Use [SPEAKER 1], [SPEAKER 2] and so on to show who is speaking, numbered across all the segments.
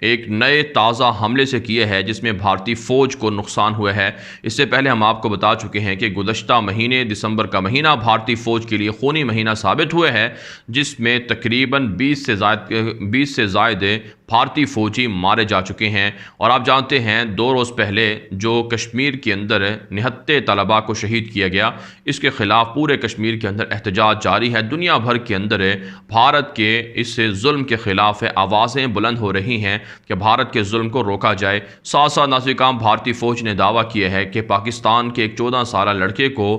[SPEAKER 1] ایک نئے تازہ حملے سے کیے ہے جس میں بھارتی فوج کو نقصان ہوا ہے۔ اس سے پہلے ہم آپ کو بتا چکے ہیں کہ گزشتہ مہینے دسمبر کا مہینہ بھارتی فوج کے لیے خونی مہینہ ثابت ہوا ہے، جس میں تقریباً 20 سے زائد بھارتی فوجی مارے جا چکے ہیں۔ اور آپ جانتے ہیں 2 روز پہلے جو کشمیر کے اندر نہتے طلباء کو شہید کیا گیا، اس کے خلاف پورے کشمیر کے اندر احتجاج جاری ہے۔ دنیا بھر کے اندر بھارت کے اس ظلم کے خلاف آوازیں بلند ہو رہی ہیں کہ بھارت کے ظلم کو روکا جائے۔ ساتھ ساتھ ناظرین، بھارتی فوج نے دعویٰ کیا ہے کہ پاکستان کے ایک 14 سالہ لڑکے کو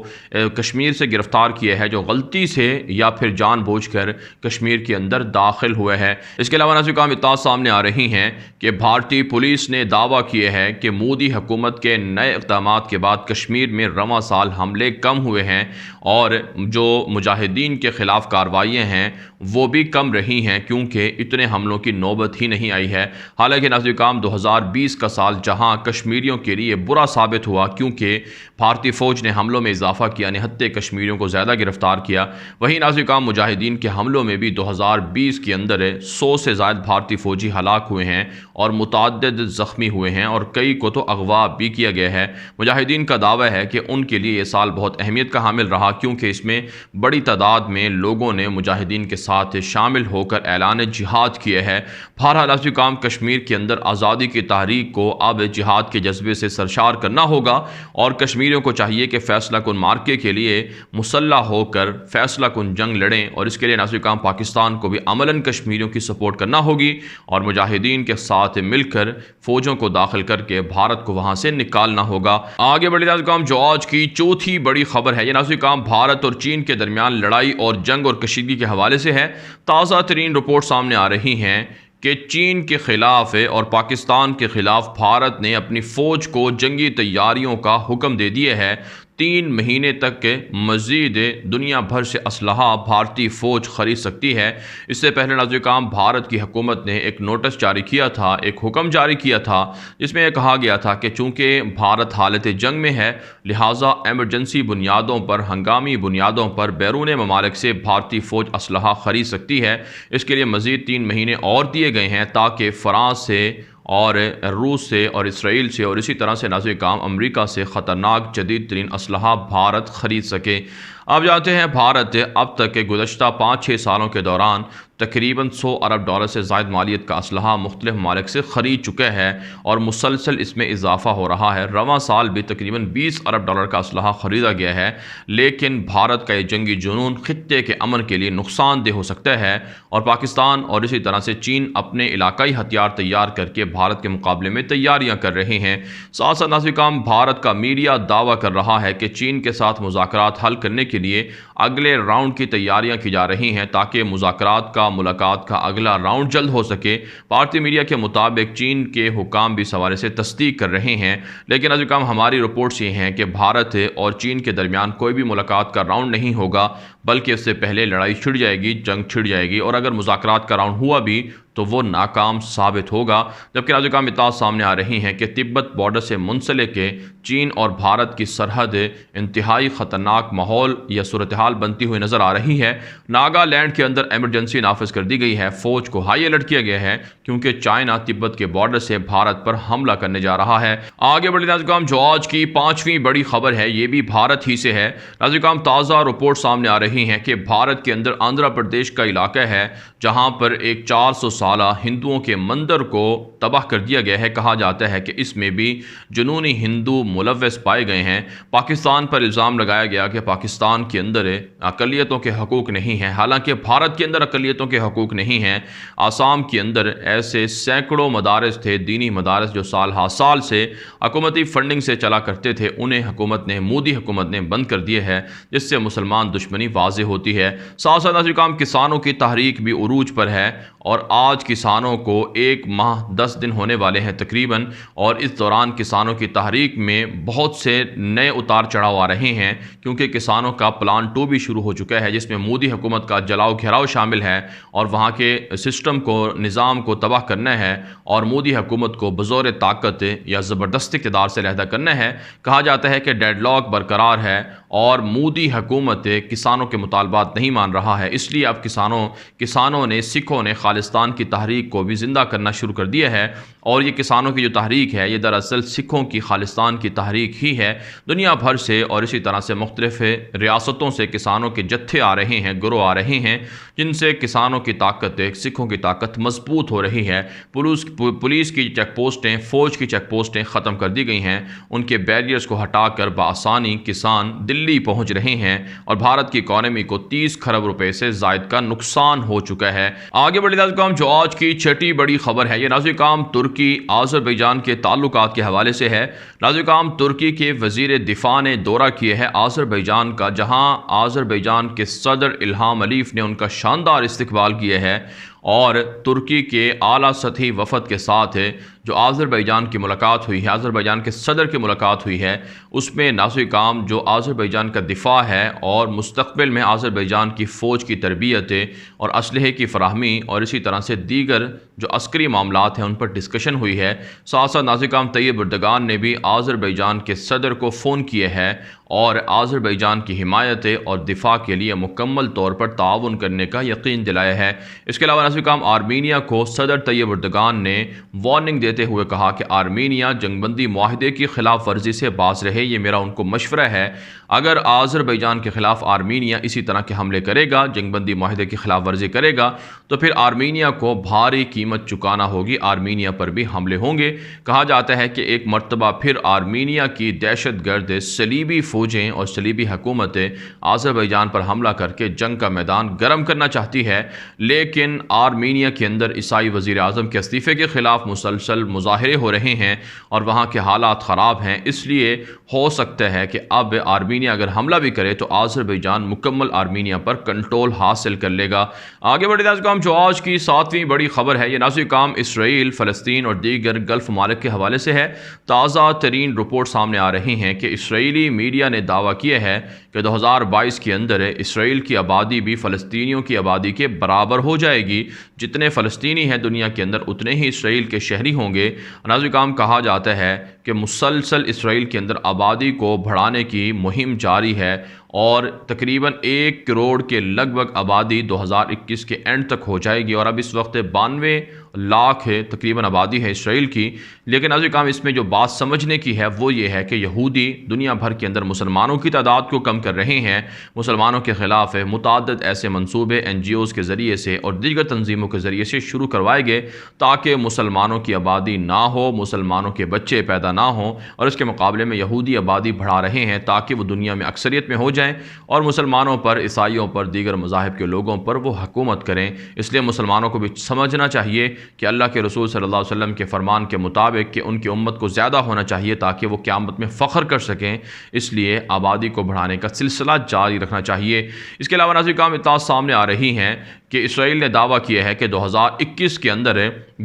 [SPEAKER 1] کشمیر سے گرفتار کیا ہے جو غلطی سے یا پھر جان بوجھ کر کشمیر کے اندر داخل ہوئے ہے۔ اس کے علاوہ ناظرین اطلاعات سامنے آ رہی ہیں کہ بھارتی پولیس نے دعویٰ کیا ہے کہ مودی حکومت کے نئے اقدامات کے بعد کشمیر میں رواں سال حملے کم ہوئے ہیں اور جو مجاہدین کے خلاف کارروائیاں ہیں وہ بھی کم رہی ہیں، کیونکہ اتنے حملوں کی نوبت ہی نہیں آئی ہے۔ حالانکہ ناظرین 2020 کا سال جہاں کشمیریوں کے لیے برا ثابت ہوا کیونکہ بھارتی فوج نے حملوں میں اضافہ کیا، نہتے کشمیریوں کو زیادہ گرفتار کیا، وہیں ناظرین مجاہدین کے حملوں میں بھی 2020 کے اندر 100 سے زائد بھارتی فوجی ہلاک ہوئے ہیں اور متعدد زخمی ہوئے ہیں اور کئی کو تو اغوا بھی کیا گیا ہے۔ مجاہدین کا دعویٰ ہے کہ ان کے لیے یہ سال بہت اہمیت کا حامل رہا کیونکہ اس میں بڑی تعداد میں لوگوں نے مجاہدین کے ساتھ شامل ہو کر اعلان جہاد کیا ہے۔ بہرحال ناظرین کشمیر کے اندر آزادی کی تحریک کو اب جہاد کے جذبے سے سرشار کرنا ہوگا اور کشمیریوں کو چاہیے کہ فیصلہ کن مارکے کے لیے مسلح ہو کر فیصلہ کن جنگ لڑیں، اور اس کے لیے ناظرین پاکستان کو بھی عملاً کشمیریوں کی سپورٹ کرنا ہوگی اور مجاہدین کے ساتھ مل کر فوجوں کو داخل کر کے بھارت کو وہاں سے نکالنا ہوگا۔ آگے بڑھے ناظرین، جو آج کی چوتھی بڑی خبر ہے یہ ناظرین بھارت اور چین کے درمیان لڑائی اور جنگ اور کشیدگی کے حوالے سے ہے۔ تازہ ترین رپورٹ سامنے آ رہی ہیں کہ چین کے خلاف اور پاکستان کے خلاف بھارت نے اپنی فوج کو جنگی تیاریوں کا حکم دے دیا ہے۔ 3 مہینے تک مزید دنیا بھر سے اسلحہ بھارتی فوج خرید سکتی ہے۔ اس سے پہلے ناظرین بھارت کی حکومت نے ایک نوٹس جاری کیا تھا، ایک حکم جاری کیا تھا جس میں یہ کہا گیا تھا کہ چونکہ بھارت حالت جنگ میں ہے لہٰذا ایمرجنسی بنیادوں پر، ہنگامی بنیادوں پر بیرون ممالک سے بھارتی فوج اسلحہ خرید سکتی ہے۔ اس کے لیے مزید 3 مہینے اور دیے گئے ہیں تاکہ فرانس سے اور روس سے اور اسرائیل سے اور اسی طرح سے ناظرین امریکہ سے خطرناک جدید ترین اسلحہ بھارت خرید سکے۔ آپ جانتے ہیں بھارت اب تک کے گزشتہ 5-6 سالوں کے دوران تقریباً $100 ارب سے زائد مالیت کا اسلحہ مختلف ممالک سے خرید چکا ہے اور مسلسل اس میں اضافہ ہو رہا ہے۔ رواں سال بھی تقریباً $20 ارب کا اسلحہ خریدا گیا ہے، لیکن بھارت کا یہ جنگی جنون خطے کے امن کے لیے نقصان دہ ہو سکتا ہے اور پاکستان اور اسی طرح سے چین اپنے علاقائی ہتھیار تیار کر کے بھارت کے مقابلے میں تیاریاں کر رہے ہیں۔ ساتھ ساتھ ناظرین بھارت کا میڈیا دعویٰ کر رہا ہے کہ چین کے ساتھ مذاکرات حل کرنے کے لیے اگلے راؤنڈ کی تیاریاں کی جا رہی ہیں تاکہ ملاقات کا اگلا راؤنڈ جلد ہو سکے۔ بھارتی میڈیا کے مطابق چین کے حکام بھی اس حوالے سے تصدیق کر رہے ہیں، لیکن ناظرین ہماری رپورٹس یہ ہیں کہ بھارت اور چین کے درمیان کوئی بھی ملاقات کا راؤنڈ نہیں ہوگا، بلکہ اس سے پہلے لڑائی چھڑ جائے گی، جنگ چھڑ جائے گی، اور اگر مذاکرات کا راؤنڈ ہوا بھی تو وہ ناکام ثابت ہوگا۔ جبکہ ناظرین اطلاعات سامنے آ رہی ہیں کہ تبت بارڈر سے منسلک چین اور بھارت کی سرحد انتہائی خطرناک ماحول یا صورتحال بنتی ہوئی نظر آ رہی ہے۔ ناگالینڈ کے اندر ایمرجنسی نافذ کر دی گئی ہے، فوج کو ہائی الرٹ کیا گیا ہے کیونکہ چائنا تبت کے بارڈر سے بھارت پر حملہ کرنے جا رہا ہے۔ آگے بڑھے ناظرین، جو آج کی 5ویں بڑی خبر ہے یہ بھی بھارت ہی سے ہے۔ ناظرین تازہ رپورٹ سامنے آ رہی ہیں کہ بھارت کے اندر آندھرا پردیش کا علاقہ ہے جہاں پر ایک 400 سالہ ہندوؤں کے مندر کو تباہ کر دیا گیا ہے۔ کہا جاتا ہے کہ اس میں بھی جنونی ہندو ملوث پائے گئے ہیں۔ پاکستان پر الزام لگایا گیا کہ پاکستان کے اندر اقلیتوں کے حقوق نہیں ہیں، حالانکہ بھارت کے اندر اقلیتوں کے حقوق نہیں ہیں۔ آسام کے اندر ایسے سینکڑوں مدارس تھے، دینی مدارس جو سال ہا سال سے حکومتی فنڈنگ سے چلا کرتے تھے، انہیں مودی حکومت نے بند کر دیے ہے، جس سے مسلمان دشمنی واضح ہوتی ہے۔ ساتھ ساتھ ناظرین کسانوں کی تحریک بھی عروج پر ہے اور آج کسانوں کو 1 ماہ 10 دن ہونے والے ہیں تقریباً، اور اس دوران کسانوں کی تحریک میں بہت سے نئے اتار چڑھاؤ آ رہے ہیں کیونکہ کسانوں کا پلان 2 بھی شروع ہو چکا ہے جس میں مودی حکومت کا جلاؤ گھیراؤ شامل ہے اور وہاں کے سسٹم کو، نظام کو تباہ کرنا ہے اور مودی حکومت کو بزور طاقت یا زبردستی اقتدار سے علیحدہ کرنا ہے۔ کہا جاتا ہے کہ ڈیڈ لاک برقرار ہے اور مودی حکومت کسانوں کے مطالبات نہیں مان رہا ہے، اس لیے اب کسانوں نے، سکھوں نے خالصتان کی تحریک کو بھی زندہ کرنا شروع کر دیا ہے۔ اور یہ کسانوں کی جو تحریک ہے یہ دراصل سکھوں کی خالصتان کی تحریک ہی ہے۔ دنیا بھر سے اور اسی طرح سے مختلف ریاستوں سے کسانوں کے جتھے آ رہے ہیں، گروہ آ رہے ہیں، جن سے کسانوں کی طاقت، سکھوں کی طاقت مضبوط ہو رہی ہے۔ پولیس کی چیک پوسٹیں، فوج کی چیک پوسٹیں ختم کر دی گئی ہیں، ان کے بیریئرز کو ہٹا کر بآسانی کسان دلی پہنچ رہے ہیں، اور بھارت کی اکانومی کو 30 کھرب روپے سے زائد کا نقصان ہو چکا ہے۔ آگے بڑھے ناظرین کرام، جو آج کی چھٹی بڑی خبر ہے یہ ناظرین کرام ترکی آذربائیجان کے تعلقات کے حوالے سے ہے۔ ناظرین کرام، ترکی کے وزیر دفاع نے دورہ کیا ہے آذربائیجان کا، جہاں آذربائیجان کے صدر الہام علیف نے ان کا شاندار استقبال کیا ہے، اور ترکی کے اعلیٰ سطحی وفد کے ساتھ جو آذربائیجان کی ملاقات ہوئی ہے، آذربائیجان کے صدر کی ملاقات ہوئی ہے، اس میں ناظرین کرام جو آذربائیجان کا دفاع ہے اور مستقبل میں آذربائیجان کی فوج کی تربیت اور اسلحے کی فراہمی اور اسی طرح سے دیگر جو عسکری معاملات ہیں ان پر ڈسکشن ہوئی ہے۔ ساتھ ساتھ ناظرین کرام طیب اردگان نے بھی آذربائیجان کے صدر کو فون کیا ہے اور آذربائیجان کی حمایت اور دفاع کے لیے مکمل طور پر تعاون کرنے کا یقین دلایا ہے۔ اس کے علاوہ ناظرین کرام آرمینیا کو صدر طیب اردگان نے وارننگ دیتے ہوئے کہا کہ آرمینیا جنگ بندی معاہدے کی خلاف ورزی سے باز رہے، یہ میرا ان کو مشورہ ہے۔ اگر آذربائیجان کے خلاف آرمینیا اسی طرح کے حملے کرے گا، جنگ بندی معاہدے کی خلاف ورزی کرے گا، تو پھر آرمینیا کو بھاری قیمت چکانا ہوگی، آرمینیا پر بھی حملے ہوں گے۔ کہا جاتا ہے کہ ایک مرتبہ پھر آرمینیا کی دہشت گرد صلیبی فوجیں اور صلیبی حکومتیں آذربائیجان پر حملہ کر کے جنگ کا میدان گرم کرنا چاہتی ہے، لیکن آرمینیا کے اندر عیسائی وزیر اعظم کے استعفے کے خلاف مسلسل مظاہرے ہو رہے ہیں اور وہاں کے حالات خراب ہیں، اس لیے ہو سکتا ہے کہ اب آرمینیا اگر حملہ بھی کرے تو آذربائیجان مکمل آرمینیا پر کنٹرول حاصل کر لے گا۔ آگے بڑھے ناظرین کرام، جو آج کی 7ویں بڑی خبر ہے یہ ناظرین کرام اسرائیل، فلسطین اور دیگر گلف ممالک کے حوالے سے ہے۔ تازہ ترین رپورٹ سامنے آ رہی ہیں کہ اسرائیلی میڈیا نے دعویٰ کیا ہے کہ 2022 کے اندر اسرائیل کی آبادی بھی فلسطینیوں کی آبادی کے برابر ہو جائے گی۔ جتنے فلسطینی ہیں دنیا کے اندر اتنے ہی اسرائیل کے شہری ہوں گے۔ ناظرین کرام، کہا جاتا ہے کہ مسلسل اسرائیل کے اندر آبادی کو بڑھانے کی مہم جاری ہے، اور تقریباً 1 کروڑ کے لگ بھگ آبادی 2021 کے اینڈ تک ہو جائے گی، اور اب اس وقت 92 لاکھ تقریباً آبادی ہے اسرائیل کی۔ لیکن ناظرین کرام، اس میں جو بات سمجھنے کی ہے وہ یہ ہے کہ یہودی دنیا بھر کے اندر مسلمانوں کی تعداد کو کم کر رہے ہیں۔ مسلمانوں کے خلاف متعدد ایسے منصوبے NGOs کے ذریعے سے اور دیگر تنظیموں کے ذریعے سے شروع کروائے گئے تاکہ مسلمانوں کی آبادی نہ ہو، مسلمانوں کے بچے پیدا نہ ہوں، اور اس کے مقابلے میں یہودی آبادی بڑھا رہے ہیں تاکہ وہ دنیا میں اکثریت میں ہو جائیں اور مسلمانوں پر، عیسائیوں پر، دیگر مذاہب کے لوگوں پر وہ حکومت کریں۔ اس لیے مسلمانوں کو بھی سمجھنا چاہیے کہ اللہ کے رسول صلی اللہ علیہ وسلم کے فرمان کے مطابق کہ ان کی امت کو زیادہ ہونا چاہیے تاکہ وہ قیامت میں فخر کر سکیں، اس لیے آبادی کو بڑھانے کا سلسلہ جاری رکھنا چاہیے۔ اس کے علاوہ ناظرین کرام اطلاعات سامنے آ رہی ہیں کہ اسرائیل نے دعویٰ کیا ہے کہ 2021 کے اندر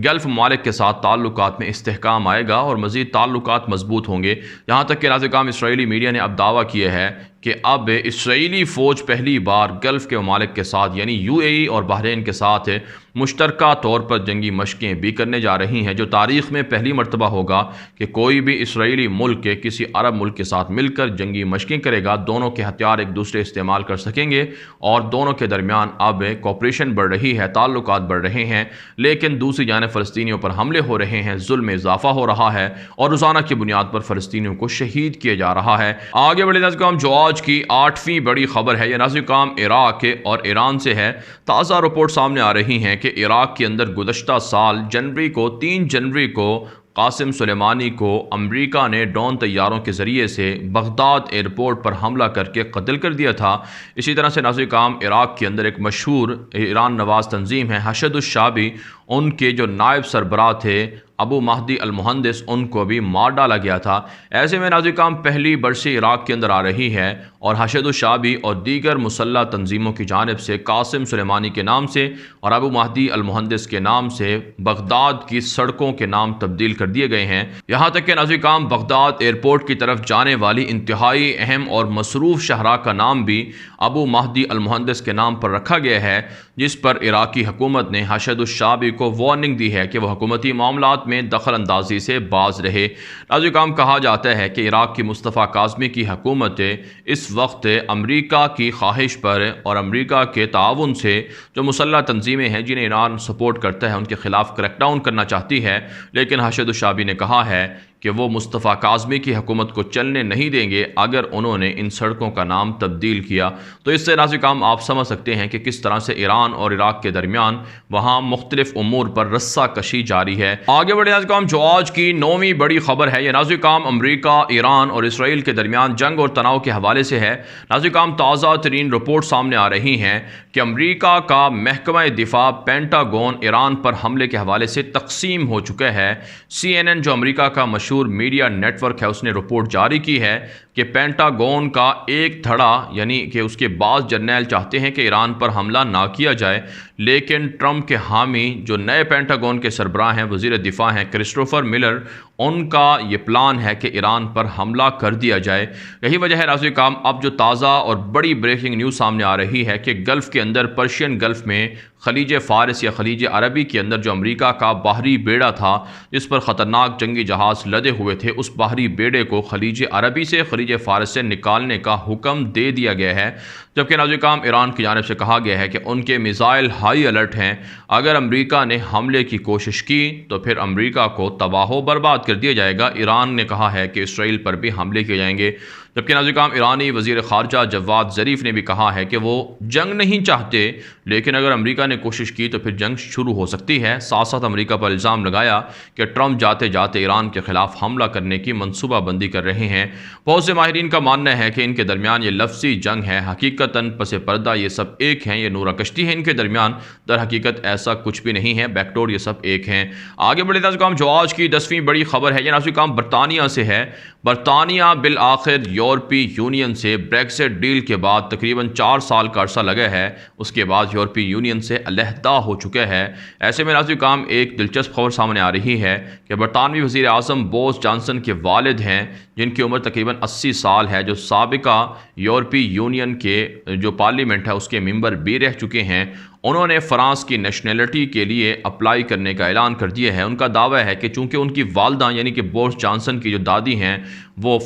[SPEAKER 1] گلف ممالک کے ساتھ تعلقات میں استحکام آئے گا اور مزید تعلقات مضبوط ہوں گے۔ یہاں تک کہ ناظرین کرام اسرائیلی میڈیا نے اب دعویٰ کیا ہے کہ اب اسرائیلی فوج پہلی بار گلف کے ممالک کے ساتھ یعنی UAE اور بحرین کے ساتھ مشترکہ طور پر جنگی مشقیں بھی کرنے جا رہی ہیں، جو تاریخ میں پہلی مرتبہ ہوگا کہ کوئی بھی اسرائیلی ملک کے کسی عرب ملک کے ساتھ مل کر جنگی مشقیں کرے گا۔ دونوں کے ہتھیار ایک دوسرے استعمال کر سکیں گے اور دونوں کے درمیان اب کوپریشن بڑھ رہی ہے، تعلقات بڑھ رہے ہیں، لیکن دوسری جانب فلسطینیوں پر حملے ہو رہے ہیں، ظلم میں اضافہ ہو رہا ہے اور روزانہ کی بنیاد پر فلسطینیوں کو شہید کیا جا رہا ہے۔ آگے بڑھے ناظرین کرام، جو آج کی 8ویں بڑی خبر ہے یہ ناظرین کرام عراق اور ایران سے ہے۔ تازہ رپورٹ سامنے آ رہی ہیں کہ عراق کے اندر گزشتہ سال 3 جنوری کو قاسم سلیمانی کو امریکہ نے ڈرون طیاروں کے ذریعے سے بغداد ایئرپورٹ پر حملہ کر کے قتل کر دیا تھا۔ اسی طرح سے ناظرین کرام عراق کے اندر ایک مشہور ایران نواز تنظیم ہے حشد الشعبی، ان کے جو نائب سربراہ تھے ابو مہدی المہندس، ان کو بھی مار ڈالا گیا تھا۔ ایسے میں ناظرین کرام پہلی برسی عراق کے اندر آ رہی ہے اور حشد الشعبی اور دیگر مسلح تنظیموں کی جانب سے قاسم سلیمانی کے نام سے اور ابو مہدی المہندس کے نام سے بغداد کی سڑکوں کے نام تبدیل کر دیے گئے ہیں۔ یہاں تک کہ ناظرین کرام بغداد ایئرپورٹ کی طرف جانے والی انتہائی اہم اور مصروف شاہراہ کا نام بھی ابو مہدی المہندس کے نام پر رکھا گیا ہے، جس پر عراقی حکومت نے حشد الشعبی کو وارننگ دی ہے کہ وہ حکومتی معاملات میں دخل اندازی سے باز رہے۔ ناظرین کرام، کہا جاتا ہے کہ عراق کی مصطفیٰ کاظمی کی حکومت اس وقت امریکہ کی خواہش پر اور امریکہ کے تعاون سے جو مسلح تنظیمیں ہیں جنہیں ایران سپورٹ کرتا ہے ان کے خلاف کریک ڈاؤن کرنا چاہتی ہے، لیکن حاشد الشعبی نے کہا ہے کہ وہ مصطفیٰ کاظمی کی حکومت کو چلنے نہیں دیں گے اگر انہوں نے ان سڑکوں کا نام تبدیل کیا۔ تو اس سے ناظرین کرام آپ سمجھ سکتے ہیں کہ کس طرح سے ایران اور عراق کے درمیان وہاں مختلف امور پر رسہ کشی جاری ہے۔ آگے بڑھے ناظرین کرام، جو آج کی 9ویں بڑی خبر ہے یہ ناظرین کرام امریکہ، ایران اور اسرائیل کے درمیان جنگ اور تناؤ کے حوالے سے ہے۔ ناظرین کرام، تازہ ترین رپورٹ سامنے آ رہی ہیں کہ امریکہ کا محکمہ دفاع پینٹاگون ایران پر حملے کے حوالے سے تقسیم ہو چکا ہے۔ CNN جو امریکہ کا مشہور میڈیا نیٹ ورک ہے اس نے رپورٹ جاری کی ہے کہ پینٹاگون کا ایک دھڑا یعنی کہ اس کے بعض جرنیل چاہتے ہیں کہ ایران پر حملہ نہ کیا جائے، لیکن ٹرمپ کے حامی جو نئے پینٹاگون کے سربراہ ہیں، وزیر دفاع ہیں کرسٹوفر ملر، ان کا یہ پلان ہے کہ ایران پر حملہ کر دیا جائے۔ یہی وجہ ہے ناظرین کرام اب جو تازہ اور بڑی بریکنگ نیوز سامنے آ رہی ہے کہ گلف کے اندر، پرشین گلف میں، خلیج فارس یا خلیج عربی کے اندر جو امریکہ کا باہری بیڑا تھا جس پر خطرناک جنگی جہاز لدے ہوئے تھے، اس باہری بیڑے کو خلیج عربی سے خلیج فارس سے نکالنے کا حکم دے دیا گیا ہے، جبکہ ناظرین کرام ایران کی جانب سے کہا گیا ہے کہ ان کے میزائل ہائی الرٹ ہیں، اگر امریکہ نے حملے کی کوشش کی تو پھر امریکہ کو تباہ و برباد کر دیا جائے گا۔ ایران نے کہا ہے کہ اسرائیل پر بھی حملے کیے جائیں گے، جبکہ ناظرین کرام ایرانی وزیر خارجہ جواد ظریف نے بھی کہا ہے کہ وہ جنگ نہیں چاہتے، لیکن اگر امریکہ نے کوشش کی تو پھر جنگ شروع ہو سکتی ہے۔ ساتھ ساتھ امریکہ پر الزام لگایا کہ ٹرمپ جاتے جاتے ایران کے خلاف حملہ کرنے کی منصوبہ بندی کر رہے ہیں۔ بہت سے ماہرین کا ماننا ہے کہ ان کے درمیان یہ لفظی جنگ ہے، حقیقتاً پس پردہ یہ سب ایک ہیں، یہ نورہ کشتی ہے ان کے درمیان، در حقیقت ایسا کچھ بھی نہیں ہے، بیک ڈور یہ سب ایک ہیں۔ آگے بڑھے ناظرین کرام، جو آج کی 10ویں بڑی خبر ہے یہ ناظرین کرام برطانیہ سے ہے۔ برطانیہ بالآخر یورپی یونین سے بریکزٹ ڈیل کے بعد تقریباً 4 سال کا عرصہ لگا ہے، اس کے بعد یورپی یونین سے علیحدہ ہو چکا ہے۔ ایسے میں ناظرین کرام ایک دلچسپ خبر سامنے آ رہی ہے کہ برطانوی وزیر اعظم بورس جانسن کے والد ہیں جن کی عمر تقریباً 80 سال ہے، جو سابقہ یورپی یونین کے جو پارلیمنٹ ہے اس کے ممبر بھی رہ چکے ہیں، انہوں نے فرانس کی نیشنلٹی کے لیے اپلائی کرنے کا اعلان کر دیا ہے۔ ان کا دعویٰ ہے کہ چونکہ ان کی والدہ یعنی کہ بورس جانسن کی جو دادی ہیں وہ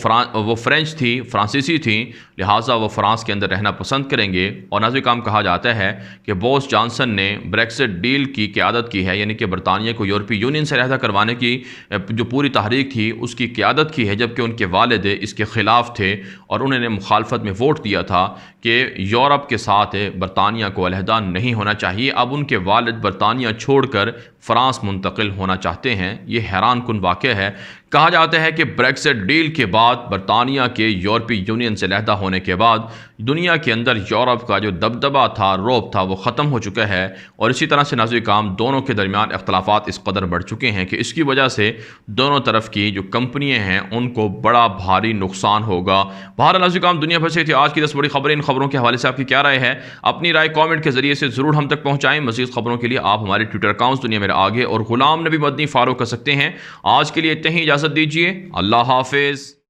[SPEAKER 1] فرینچ تھی، فرانسیسی تھیں، لہٰذا وہ فرانس کے اندر رہنا پسند کریں گے۔ اور ناظرین کرام کہا جاتا ہے کہ بورس جانسن نے بریکزٹ ڈیل کی قیادت کی ہے، یعنی کہ برطانیہ کو یورپی یونین سے علیحدہ کروانے کی جو پوری تحریک تھی اس کی قیادت کی ہے، جبکہ ان کے والد اس کے خلاف تھے اور انہوں نے مخالفت میں ووٹ دیا تھا کہ یورپ کے ساتھ برطانیہ کو علیحدہ نہیں ہونا چاہیے۔ اب ان کے والد برطانیہ چھوڑ کر فرانس منتقل ہونا چاہتے ہیں۔ یہ حیران کن واقعہ ہے۔ کہا جاتا ہے کہ بریکزٹ ڈیل کے بعد برطانیہ کے یورپی یونین سے علیحدہ ہونے کے بعد دنیا کے اندر یورپ کا جو دبدبہ تھا، رعب تھا، وہ ختم ہو چکا ہے، اور اسی طرح سے ناظرین کرام دونوں کے درمیان اختلافات اس قدر بڑھ چکے ہیں کہ اس کی وجہ سے دونوں طرف کی جو کمپنیاں ہیں ان کو بڑا بھاری نقصان ہوگا۔ بہرحال ناظرین کرام دنیا بھر سے تھی آج کی 10 بڑی خبریں۔ ان خبروں کے حوالے سے آپ کی کیا رائے ہے؟ اپنی رائے کامنٹ کے ذریعے سے ضرور ہم تک پہنچائیں۔ مزید خبروں کے لیے آپ ہمارے ٹویٹر اکاؤنٹس دنیا میرے آگے اور غلام نبی مدنی فالو کر سکتے ہیں۔ آج کے لیے اتنا ہی، اجازت دیجیے، اللہ حافظ۔